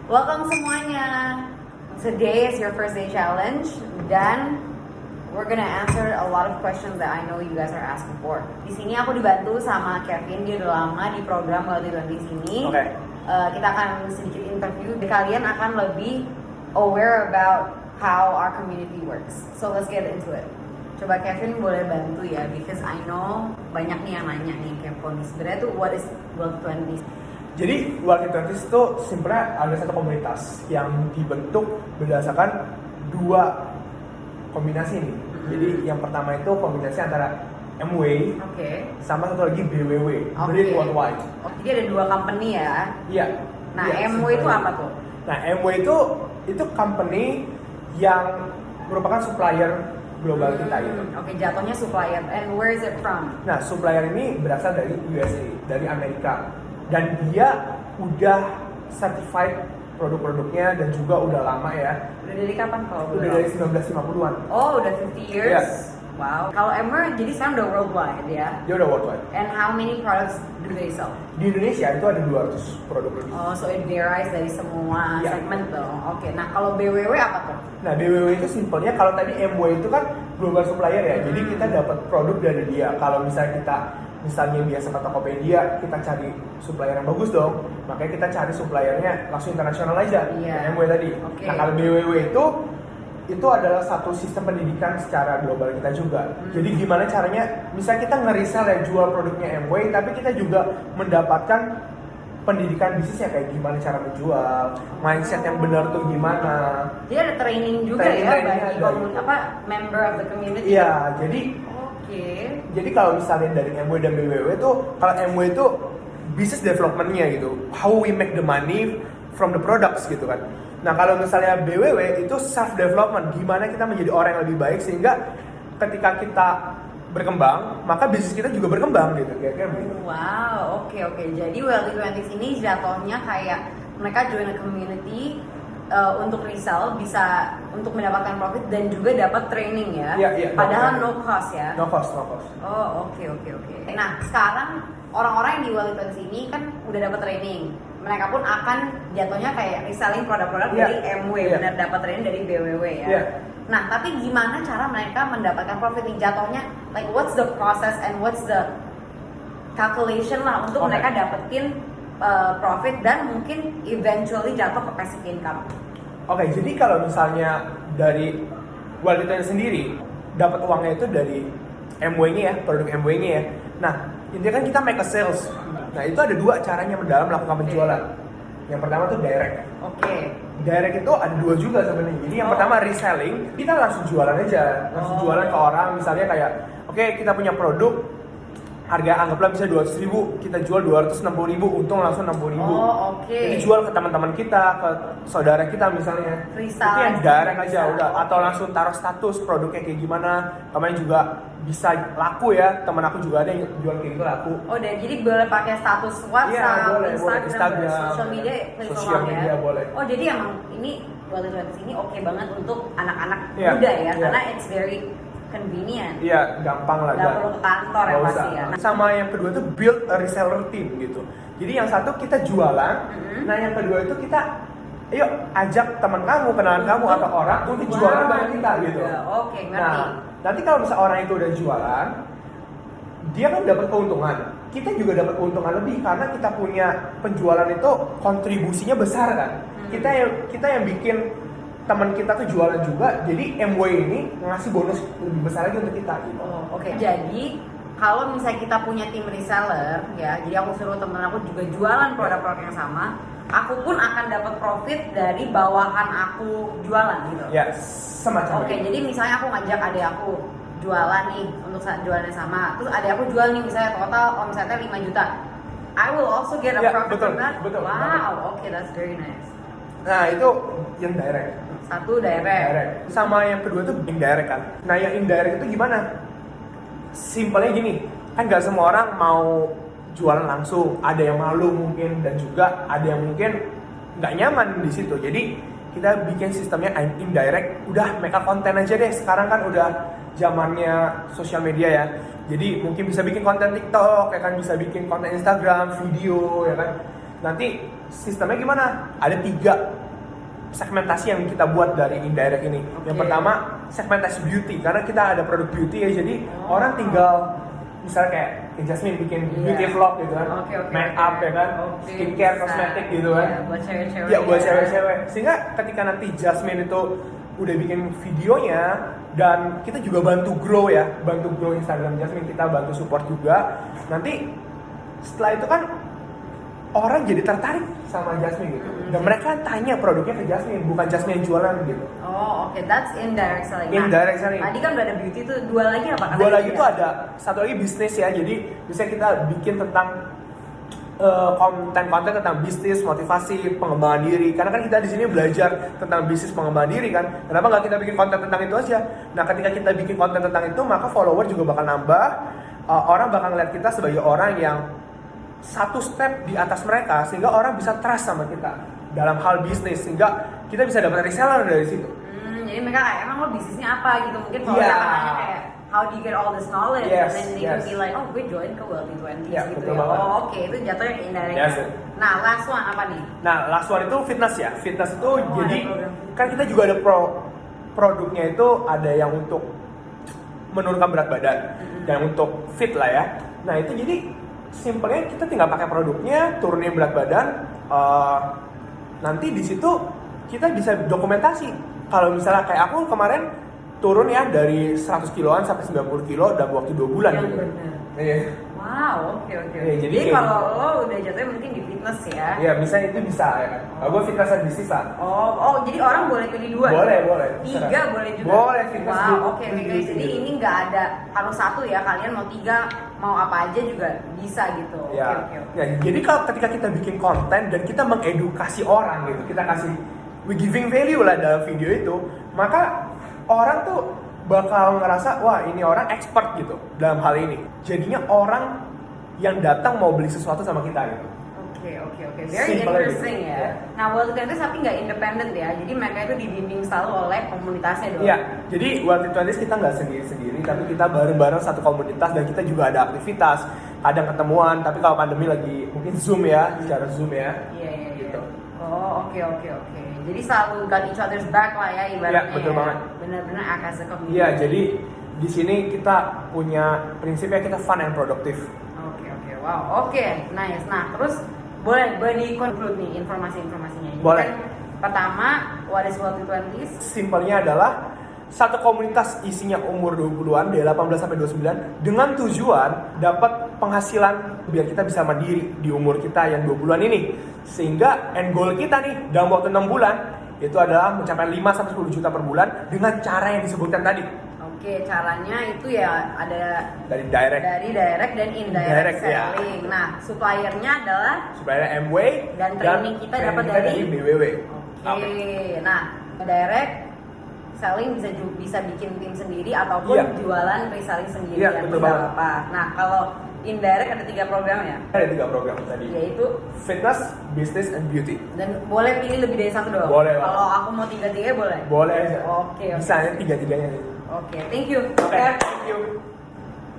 Welcome semuanya. Today is your first day challenge dan we're gonna answer a lot of questions that I know you guys are asking for. Di sini aku dibantu sama Kevin, dia udah lama di program Wealthy20 di sini. Okay. Kita akan sedikit interview. Kalian akan lebih aware about how our community works. So let's get into it. Coba Kevin boleh bantu ya, because I know banyak nih yang nanya nih kepo nih. Sebenarnya tuh what is Wealthy20? Jadi Wealthy20 itu sebenarnya ada satu komunitas yang dibentuk berdasarkan dua kombinasi nih. Jadi yang pertama itu kombinasi antara Amway sama satu lagi BWW, Brain Worldwide. Oh, jadi ada dua company ya? Iya. Nah, iya, Amway itu apa tuh? Nah, Amway itu company yang merupakan supplier global kita itu. Oke, jatuhnya supplier. And where is it from? Nah, supplier ini berasal dari USA, dari Amerika. Dan dia udah certified produk-produknya dan juga udah lama ya. Udah dari kapan kalau Udah dari 1950-an. Oh, udah 50 years? Yes. Wow. Kalau Emmer jadi sekarang udah worldwide ya? Dia udah worldwide. And how many products do they sell? Di Indonesia itu ada 200 produk lebih. Oh, so it varies dari semua segmen tuh. Oke, nah kalau BWW apa tuh? Nah, BWW itu simpelnya, kalau tadi MW itu kan global supplier ya. Jadi kita dapat produk dari dia. Kalau misalnya biasa ke Tokopedia, kita cari supplier yang bagus dong. Makanya kita cari suppliernya langsung internasional aja. Iya. MW tadi. Okay. Nah, kalau BWW itu adalah satu sistem pendidikan secara global kita juga. Jadi gimana caranya, misalnya kita nge-resell ya, jual produknya MW, tapi kita juga mendapatkan pendidikan bisnisnya, kayak gimana cara menjual, mindset yang benar tuh gimana. Jadi ada training juga bagi member of the community. Iya, jadi jadi kalau misalnya dari MW dan BWW itu, kalau MW itu business development-nya gitu, how we make the money from the products gitu kan. Nah, kalau misalnya BWW itu self development, gimana kita menjadi orang yang lebih baik sehingga ketika kita berkembang, maka bisnis kita juga berkembang gitu, kayak gitu. Wow, oke. Jadi Wealthy20 ini jatuhnya kayak mereka join a community untuk resell, bisa untuk mendapatkan profit dan juga dapat training ya. Iya. Padahal no cost ya. No cost. Oh, oke. Nah, sekarang orang-orang yang di Wealthy20 ini kan udah dapat training. Mereka pun akan jatuhnya kayak reselling produk-produk dari MW, benar dapat training dari BWW ya. Yeah. Nah, tapi gimana cara mereka mendapatkan profit nih? Jatuhnya, like what's the process and what's the calculation lah untuk mereka dapetin profit dan mungkin eventually jatuh ke passive income. Oke, jadi kalau misalnya dari Wealthy20 sendiri dapat uangnya itu dari MW-nya ya, produk MW-nya ya. Nah, intinya kan kita make a sales. Nah, itu ada dua caranya dalam melakukan penjualan. Yang pertama tuh direct. Direct itu ada dua juga sebenarnya. Jadi yang pertama reselling, kita langsung jualan aja, langsung jualan ke orang. Misalnya kayak, oke, kita punya produk, harga anggaplah bisa 200.000, kita jual 260.000, untung langsung 60.000. Jadi jual ke teman-teman kita, ke saudara kita misalnya. Itu yang direct aja udah. Atau langsung taruh status produknya kayak gimana. Kemarin juga bisa laku ya, teman aku juga ada yang jual kayak gitu laku. Oh, dan jadi boleh pakai status WhatsApp, Instagram, social media boleh. Oh, jadi emang ini Wealthy20 ini oke banget untuk anak-anak muda ya, karena it's very convenient. Iya, gampang lah. Gak perlu ke kantor ya pasti ya. Sama yang kedua itu build a reseller team gitu. Jadi yang satu kita jualan, nah yang kedua itu kita ayo ajak teman kamu, kenalan kamu atau orang untuk jualan bareng kita gitu. Oke, ngerti. Nah, nanti kalau misalnya orang itu udah jualan, dia kan dapat keuntungan. Kita juga dapat keuntungan lebih karena kita punya penjualan itu kontribusinya besar kan. Kita yang bikin teman kita tuh jualan juga, jadi MW ini ngasih bonus lebih besar lagi untuk kita gitu. Jadi kalau misalnya kita punya tim reseller ya, jadi aku suruh temen aku juga jualan produk-produk yang sama, aku pun akan dapat profit dari bawahan aku jualan gitu. Ya, semacam. Jadi misalnya aku ngajak adik aku jualan nih untuk jualannya sama, terus adik aku jual nih misalnya total omsetnya 5 juta, I will also get a profit from that. Wow, that's very nice. Nah, itu yang direct. Satu direct. Sama yang kedua tuh indirect kan. Nah, yang indirect itu gimana? Simpelnya gini, kan gak semua orang mau jualan langsung. Ada yang malu mungkin, dan juga ada yang mungkin gak nyaman di situ. Jadi kita bikin sistemnya indirect. Udah mereka konten aja deh. Sekarang kan udah zamannya sosial media ya. Jadi mungkin bisa bikin konten TikTok, ya kan, bisa bikin konten Instagram, video, ya kan. nanti sistemnya gimana? Ada 3 segmentasi yang kita buat dari indirect ini. Yang pertama segmentasi beauty, karena kita ada produk beauty ya, jadi orang tinggal misalnya kayak Jasmine bikin beauty vlog gitu kan, make up ya kan, skincare, kosmetik gitu kan. Buat cewek-cewek. Ya buat cewek-cewek. Sehingga ketika nanti Jasmine itu udah bikin videonya dan kita juga bantu grow Instagram Jasmine, kita bantu support juga. Nanti setelah itu kan orang jadi tertarik sama Jasmine gitu. Dan mereka tanya produknya ke Jasmine, bukan Jasmine yang jualan gitu. Oh, oke, that's indirect selling. Indirect selling. Tadi kan udah ada beauty tuh, 2 lagi apa? Dua lagi tuh ada satu lagi bisnis ya. Jadi biasanya kita bikin tentang konten-konten tentang bisnis, motivasi, pengembangan diri. Karena kan kita di sini belajar tentang bisnis, pengembangan diri kan. Kenapa nggak kita bikin konten tentang itu aja? Nah, ketika kita bikin konten tentang itu, maka follower juga bakal nambah. Orang bakal ngeliat kita sebagai orang yang satu step di atas mereka, sehingga orang bisa trust sama kita dalam hal bisnis, sehingga kita bisa dapat reseller dari situ. Jadi mereka kayak, emang lo bisnisnya apa gitu, mungkin kalau akan nanya kayak how do you get all this knowledge, and then they can be like, oh gue join ke Wealthy 20 gitu ya. Oh oke, itu jatuhnya ke indirect. Nah, last one apa nih? Nah, last one itu fitness ya. Fitness itu jadi kan kita juga ada produknya itu, ada yang untuk menurunkan berat badan dan untuk fit lah ya. Nah, itu jadi simpelnya kita tinggal pakai produknya, turunin berat badan, nanti di situ kita bisa dokumentasi. Kalau misalnya kayak aku kemarin turun ya dari 100 kiloan sampai 90 kilo dalam waktu 2 bulan gitu. Iya. Wow, oke. Jadi kalau lo udah jatuhnya mungkin di fitness ya? Iya, misalnya itu bisa ya kan. Kalau gue fitness dan bisnis lah. Oh, jadi orang boleh pilih 2? Boleh. 3 boleh juga? Boleh, fitness. Wow, oke guys. Jadi ini nggak ada harus 1 ya, kalian mau 3, mau apa aja juga bisa gitu. Ya. Oke. Ya, jadi kalau ketika kita bikin konten dan kita mengedukasi orang gitu, kita kasih we giving value lah dalam video itu, maka orang tuh bakal ngerasa, wah ini orang expert gitu dalam hal ini. Jadinya orang yang datang mau beli sesuatu sama kita gitu. Oke. Very interesting gitu. ya. Nah, Wealthy 20 tapi nggak independen ya. Jadi mereka itu dibimbing selalu oleh komunitasnya dong. Iya. Jadi Wealthy 20 kita nggak sendiri-sendiri, tapi kita bareng-bareng satu komunitas dan kita juga ada aktivitas, kadang ketemuan. Tapi kalau pandemi lagi mungkin Zoom ya, secara Zoom ya. Iya. Gitu. Oh, oke. Jadi selalu got each other's back lah ya ibaratnya. Iya, betul banget. Benar-benar as a community. Iya, jadi di sini kita punya prinsipnya kita fun and produktif. Oke. Wow, oke. Nice. Nah, terus boleh di-conclude nih informasi-informasinya. Boleh. Kan, pertama, what is Wealthy 20? Simpelnya adalah satu komunitas isinya umur 20-an dari 18 sampai 29 dengan tujuan dapat penghasilan biar kita bisa mandiri di umur kita yang 20-an ini. Sehingga end goal kita nih dalam waktu 6 bulan itu adalah mencapai 5 sampai 10 juta per bulan dengan cara yang disebutkan tadi. Oke, caranya itu ya ada Dari direct dan indirect ya. selling. Nah, suppliernya adalah supaya MW dan training kita dapat dari BWW. Oke. Nah, direct selling bisa bikin tim sendiri ataupun jualan reselling sendiri ya, betul tidak banget. apa-apa. Nah, kalau indirect ada 3 program ya? Ada 3 program tadi. Yaitu fitness, business, and beauty. Dan boleh pilih lebih dari 1 doang? Boleh. Kalau aku mau 3-3 boleh? Boleh aja. Oke. Bisa ya 3-3-nya. Oke, thank you. Oke, thank you.